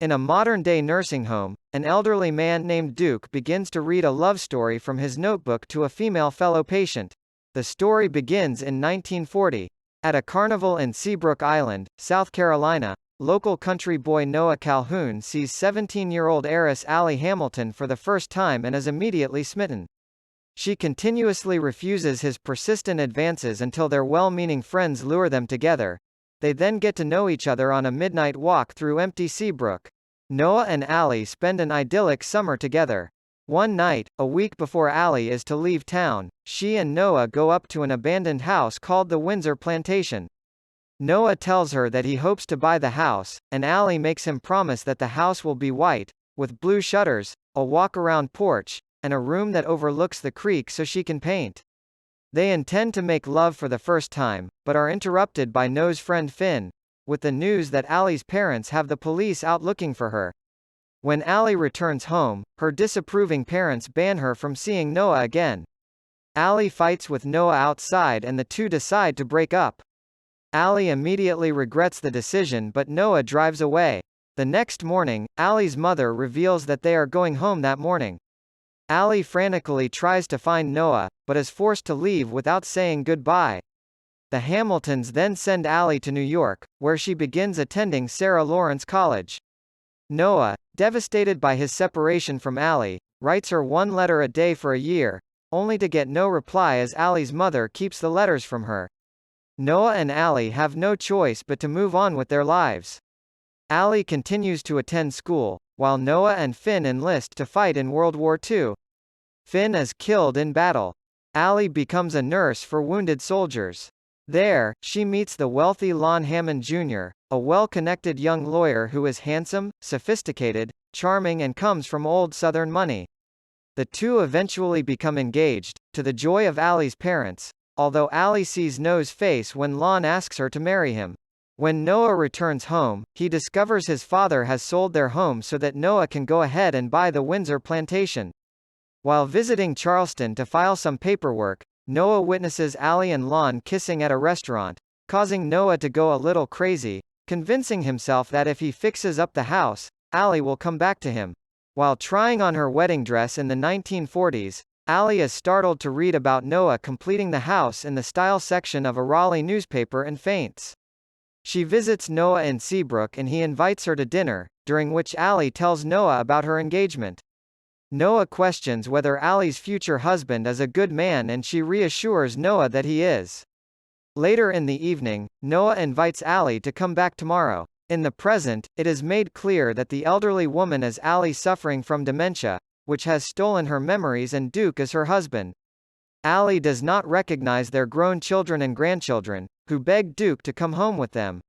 In a modern-day nursing home, an elderly man named Duke begins to read a love story from his notebook to a female fellow patient. The story begins in 1940. At a carnival in Seabrook Island, South Carolina, local country boy Noah Calhoun sees 17-year-old heiress Allie Hamilton for the first time and is immediately smitten. She continuously refuses his persistent advances until their well-meaning friends lure them together. They then get to know each other on a midnight walk through empty Seabrook. Noah and Allie spend an idyllic summer together. One night, a week before Allie is to leave town, she and Noah go up to an abandoned house called the Windsor Plantation. Noah tells her that he hopes to buy the house, and Allie makes him promise that the house will be white, with blue shutters, a walk-around porch, and a room that overlooks the creek so she can paint. They intend to make love for the first time, but are interrupted by Noah's friend Finn, with the news that Allie's parents have the police out looking for her. When Allie returns home, her disapproving parents ban her from seeing Noah again. Allie fights with Noah outside and the two decide to break up. Allie immediately regrets the decision but Noah drives away. The next morning, Allie's mother reveals that they are going home that morning. Allie frantically tries to find Noah, but is forced to leave without saying goodbye. The Hamiltons then send Allie to New York, where she begins attending Sarah Lawrence College. Noah, devastated by his separation from Allie, writes her one letter a day for a year, only to get no reply as Allie's mother keeps the letters from her. Noah and Allie have no choice but to move on with their lives. Allie continues to attend school, while Noah and Finn enlist to fight in World War II. Finn is killed in battle. Allie becomes a nurse for wounded soldiers. There, she meets the wealthy Lon Hammond Jr., a well-connected young lawyer who is handsome, sophisticated, charming and comes from old Southern money. The two eventually become engaged, to the joy of Allie's parents, although Allie sees Noah's face when Lon asks her to marry him. When Noah returns home, he discovers his father has sold their home so that Noah can go ahead and buy the Windsor Plantation. While visiting Charleston to file some paperwork, Noah witnesses Allie and Lon kissing at a restaurant, causing Noah to go a little crazy, convincing himself that if he fixes up the house, Allie will come back to him. While trying on her wedding dress in the 1940s, Allie is startled to read about Noah completing the house in the style section of a Raleigh newspaper and faints. She visits Noah in Seabrook and he invites her to dinner, during which Allie tells Noah about her engagement. Noah questions whether Allie's future husband is a good man and she reassures Noah that he is. Later in the evening, Noah invites Allie to come back tomorrow. In the present, it is made clear that the elderly woman is Allie suffering from dementia, which has stolen her memories, and Duke is her husband. Allie does not recognize their grown children and grandchildren, who beg Duke to come home with them.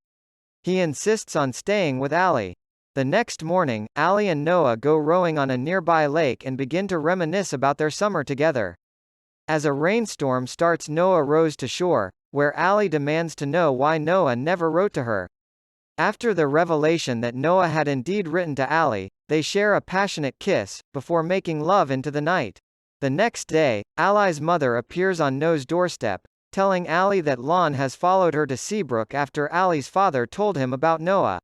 He insists on staying with Allie. The next morning, Allie and Noah go rowing on a nearby lake and begin to reminisce about their summer together. As a rainstorm starts, Noah rows to shore, where Allie demands to know why Noah never wrote to her. After the revelation that Noah had indeed written to Allie, they share a passionate kiss, before making love into the night. The next day, Allie's mother appears on Noah's doorstep, telling Allie that Lon has followed her to Seabrook after Allie's father told him about Noah.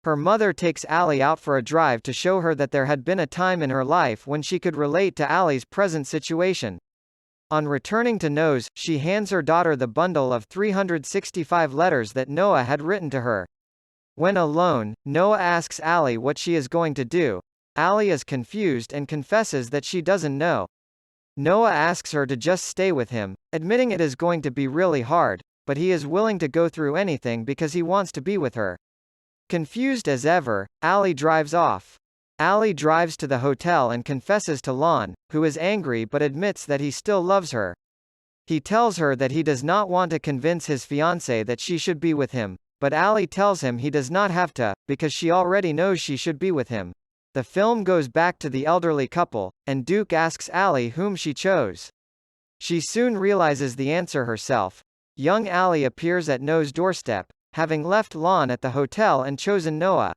Her mother takes Allie out for a drive to show her that there had been a time in her life when she could relate to Allie's present situation. On returning to Noah's, she hands her daughter the bundle of 365 letters that Noah had written to her. When alone, Noah asks Allie what she is going to do. Allie is confused and confesses that she doesn't know. Noah asks her to just stay with him, admitting it is going to be really hard, but he is willing to go through anything because he wants to be with her. Confused as ever, Allie drives off. Allie drives to the hotel and confesses to Lon, who is angry but admits that he still loves her. He tells her that he does not want to convince his fiancée that she should be with him, but Allie tells him he does not have to, because she already knows she should be with him. The film goes back to the elderly couple, and Duke asks Allie whom she chose. She soon realizes the answer herself. Young Allie appears at Noah's doorstep, having left Lon at the hotel and chosen Noah.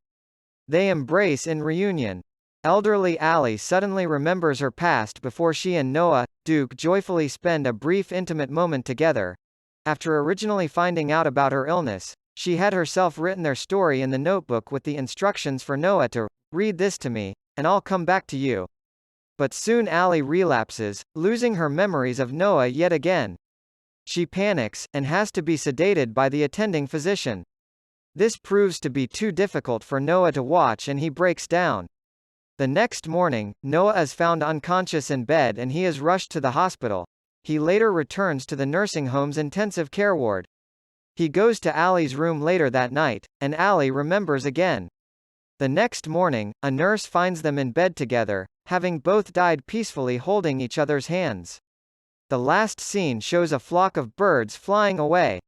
They embrace in reunion. Elderly Allie suddenly remembers her past before she and Noah, Duke joyfully spend a brief intimate moment together. After originally finding out about her illness, She had herself written their story in the notebook with the instructions for Noah to read this to me, and I'll come back to you. But soon Allie relapses, losing her memories of Noah yet again. She panics, and has to be sedated by the attending physician. This proves to be too difficult for Noah to watch and he breaks down. The next morning, Noah is found unconscious in bed and he is rushed to the hospital. He later returns to the nursing home's intensive care ward. He goes to Allie's room later that night, and Allie remembers again. The next morning, a nurse finds them in bed together, having both died peacefully holding each other's hands. The last scene shows a flock of birds flying away.